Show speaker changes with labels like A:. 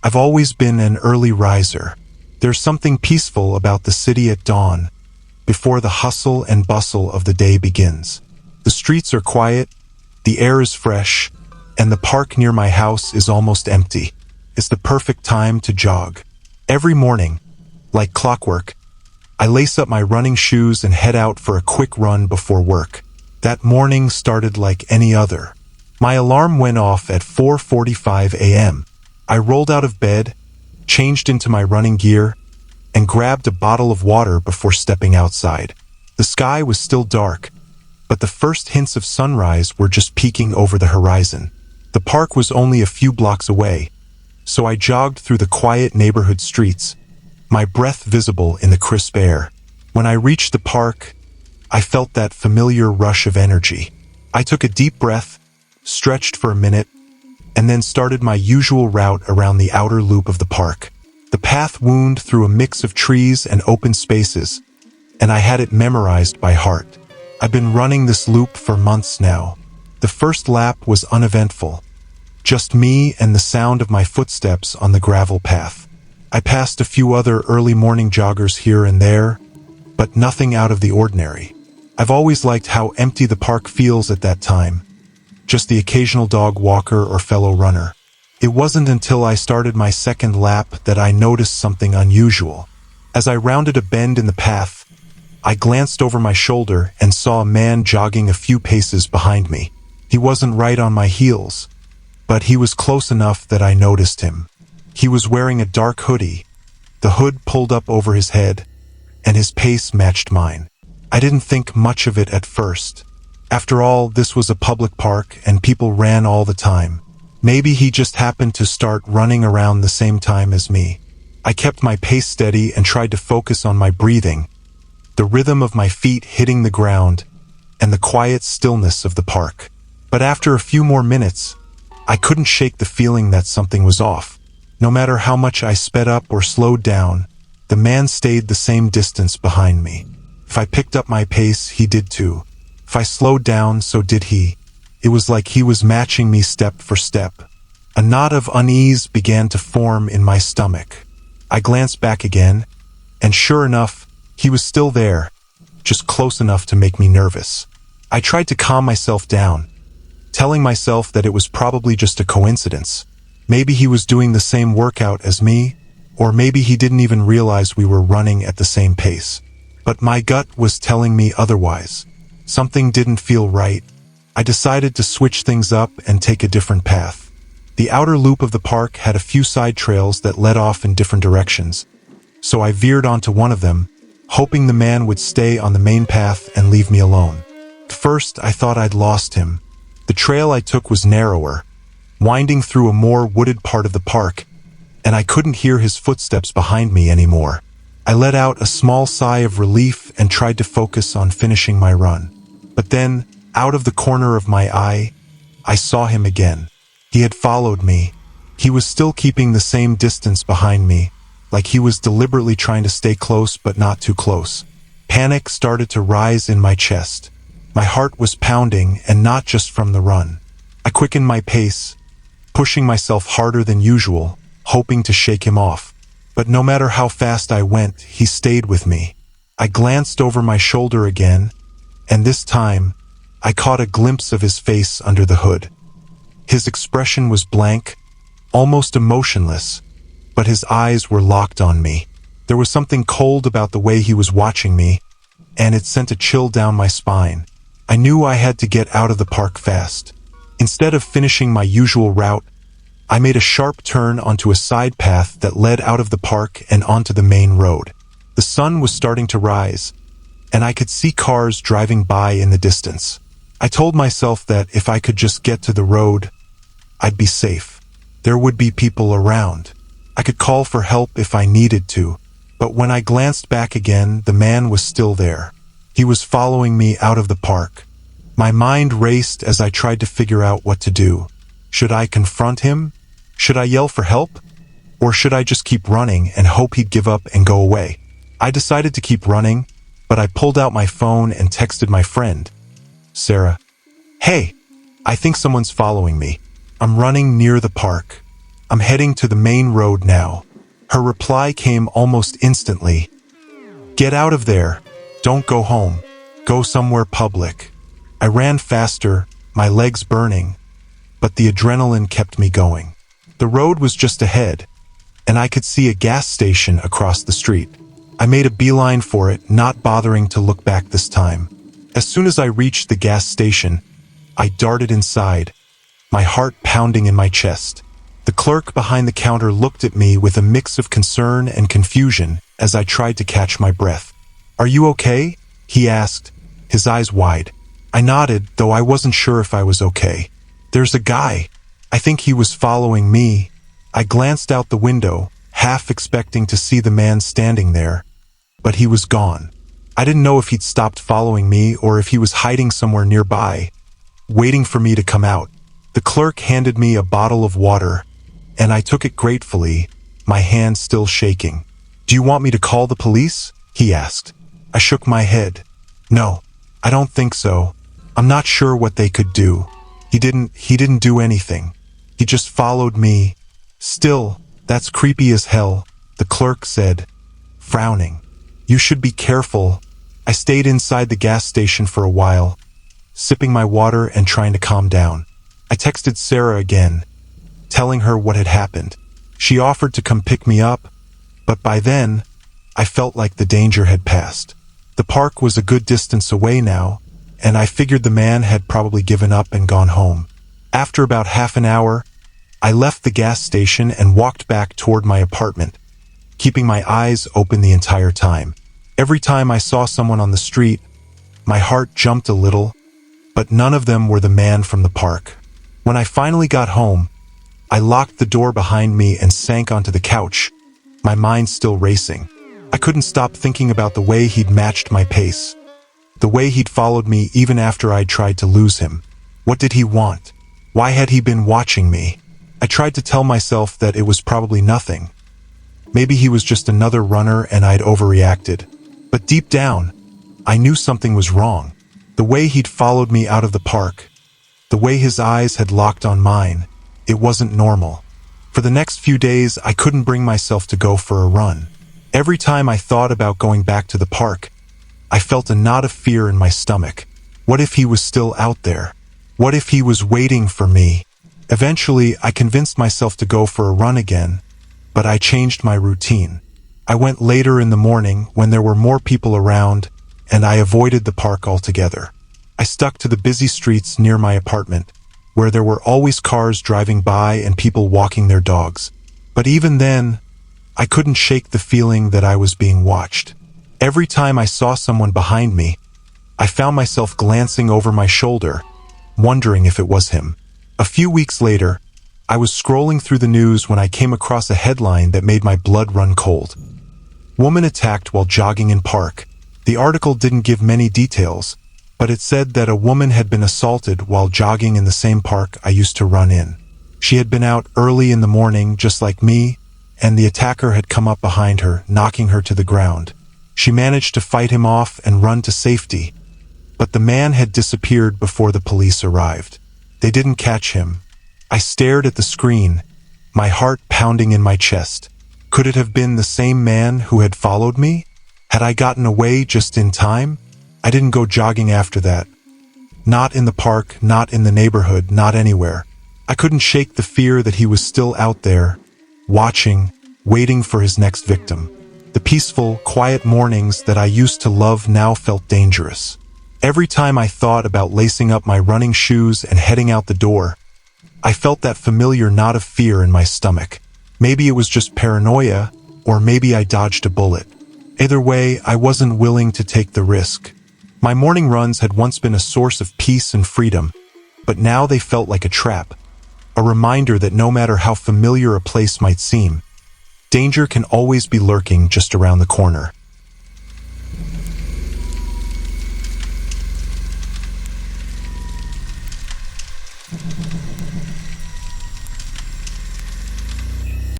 A: I've always been an early riser. There's something peaceful about the city at dawn, before the hustle and bustle of the day begins. The streets are quiet, the air is fresh, and the park near my house is almost empty. It's the perfect time to jog. Every morning, like clockwork, I lace up my running shoes and head out for a quick run before work. That morning started like any other. My alarm went off at 4:45 a.m. I rolled out of bed, changed into my running gear, and grabbed a bottle of water before stepping outside. The sky was still dark, but the first hints of sunrise were just peeking over the horizon. The park was only a few blocks away, so I jogged through the quiet neighborhood streets, my breath visible in the crisp air. When I reached the park, I felt that familiar rush of energy. I took a deep breath, stretched for a minute, and then started my usual route around the outer loop of the park. The path wound through a mix of trees and open spaces, and I had it memorized by heart. I've been running this loop for months now. The first lap was uneventful, just me and the sound of my footsteps on the gravel path. I passed a few other early morning joggers here and there, but nothing out of the ordinary. I've always liked how empty the park feels at that time, just the occasional dog walker or fellow runner. It wasn't until I started my second lap that I noticed something unusual. As I rounded a bend in the path, I glanced over my shoulder and saw a man jogging a few paces behind me. He wasn't right on my heels, but he was close enough that I noticed him. He was wearing a dark hoodie, the hood pulled up over his head, and his pace matched mine. I didn't think much of it at first. After all, this was a public park and people ran all the time. Maybe he just happened to start running around the same time as me. I kept my pace steady and tried to focus on my breathing, the rhythm of my feet hitting the ground, and the quiet stillness of the park. But after a few more minutes, I couldn't shake the feeling that something was off. No matter how much I sped up or slowed down, the man stayed the same distance behind me. If I picked up my pace, he did too. If I slowed down, so did he. It was like he was matching me step for step. A knot of unease began to form in my stomach. I glanced back again, and sure enough, he was still there, just close enough to make me nervous. I tried to calm myself down, telling myself that it was probably just a coincidence. Maybe he was doing the same workout as me, or maybe he didn't even realize we were running at the same pace. But my gut was telling me otherwise. Something didn't feel right. I decided to switch things up and take a different path. The outer loop of the park had a few side trails that led off in different directions, so I veered onto one of them, hoping the man would stay on the main path and leave me alone. At first, I thought I'd lost him. The trail I took was narrower, winding through a more wooded part of the park, and I couldn't hear his footsteps behind me anymore. I let out a small sigh of relief and tried to focus on finishing my run. But then, out of the corner of my eye, I saw him again. He had followed me. He was still keeping the same distance behind me, like he was deliberately trying to stay close but not too close. Panic started to rise in my chest. My heart was pounding, and not just from the run. I quickened my pace, pushing myself harder than usual, hoping to shake him off. But no matter how fast I went, he stayed with me. I glanced over my shoulder again, and this time, I caught a glimpse of his face under the hood. His expression was blank, almost emotionless, but his eyes were locked on me. There was something cold about the way he was watching me, and it sent a chill down my spine. I knew I had to get out of the park fast. Instead of finishing my usual route, I made a sharp turn onto a side path that led out of the park and onto the main road. The sun was starting to rise, and I could see cars driving by in the distance. I told myself that if I could just get to the road, I'd be safe. There would be people around. I could call for help if I needed to, but when I glanced back again, the man was still there. He was following me out of the park. My mind raced as I tried to figure out what to do. Should I confront him? Should I yell for help? Or should I just keep running and hope he'd give up and go away? I decided to keep running, but I pulled out my phone and texted my friend, Sarah. "Hey, I think someone's following me. I'm running near the park. I'm heading to the main road now." Her reply came almost instantly. "Get out of there. Don't go home. Go somewhere public." I ran faster, my legs burning, but the adrenaline kept me going. The road was just ahead, and I could see a gas station across the street. I made a beeline for it, not bothering to look back this time. As soon as I reached the gas station, I darted inside, my heart pounding in my chest. The clerk behind the counter looked at me with a mix of concern and confusion as I tried to catch my breath. "Are you okay?" he asked, his eyes wide. I nodded, though I wasn't sure if I was okay. "There's a guy. I think he was following me." I glanced out the window, half expecting to see the man standing there, but he was gone. I didn't know if he'd stopped following me or if he was hiding somewhere nearby, waiting for me to come out. The clerk handed me a bottle of water, and I took it gratefully, my hand still shaking. "Do you want me to call the police?" he asked. I shook my head. "No, I don't think so. I'm not sure what they could do. He didn't do anything. He just followed me." "Still, that's creepy as hell," the clerk said, frowning. "You should be careful." I stayed inside the gas station for a while, sipping my water and trying to calm down. I texted Sarah again, telling her what had happened. She offered to come pick me up, but by then, I felt like the danger had passed. The park was a good distance away now, and I figured the man had probably given up and gone home. After about half an hour, I left the gas station and walked back toward my apartment, keeping my eyes open the entire time. Every time I saw someone on the street, my heart jumped a little, but none of them were the man from the park. When I finally got home, I locked the door behind me and sank onto the couch, my mind still racing. I couldn't stop thinking about the way he'd matched my pace, the way he'd followed me even after I'd tried to lose him. What did he want? Why had he been watching me? I tried to tell myself that it was probably nothing. Maybe he was just another runner and I'd overreacted. But deep down, I knew something was wrong. The way he'd followed me out of the park, the way his eyes had locked on mine, it wasn't normal. For the next few days, I couldn't bring myself to go for a run. Every time I thought about going back to the park, I felt a knot of fear in my stomach. What if he was still out there? What if he was waiting for me? Eventually, I convinced myself to go for a run again, but I changed my routine. I went later in the morning when there were more people around, and I avoided the park altogether. I stuck to the busy streets near my apartment, where there were always cars driving by and people walking their dogs. But even then, I couldn't shake the feeling that I was being watched. Every time I saw someone behind me, I found myself glancing over my shoulder, wondering if it was him. A few weeks later, I was scrolling through the news when I came across a headline that made my blood run cold. "Woman attacked while jogging in park." The article didn't give many details, but it said that a woman had been assaulted while jogging in the same park I used to run in. She had been out early in the morning, just like me, and the attacker had come up behind her, knocking her to the ground. She managed to fight him off and run to safety, but the man had disappeared before the police arrived. They didn't catch him. I stared at the screen, my heart pounding in my chest. Could it have been the same man who had followed me? Had I gotten away just in time? I didn't go jogging after that. Not in the park, not in the neighborhood, not anywhere. I couldn't shake the fear that he was still out there, watching, waiting for his next victim. The peaceful, quiet mornings that I used to love now felt dangerous. Every time I thought about lacing up my running shoes and heading out the door, I felt that familiar knot of fear in my stomach. Maybe it was just paranoia, or maybe I dodged a bullet. Either way, I wasn't willing to take the risk. My morning runs had once been a source of peace and freedom, but now they felt like a trap, a reminder that no matter how familiar a place might seem, danger can always be lurking just around the corner.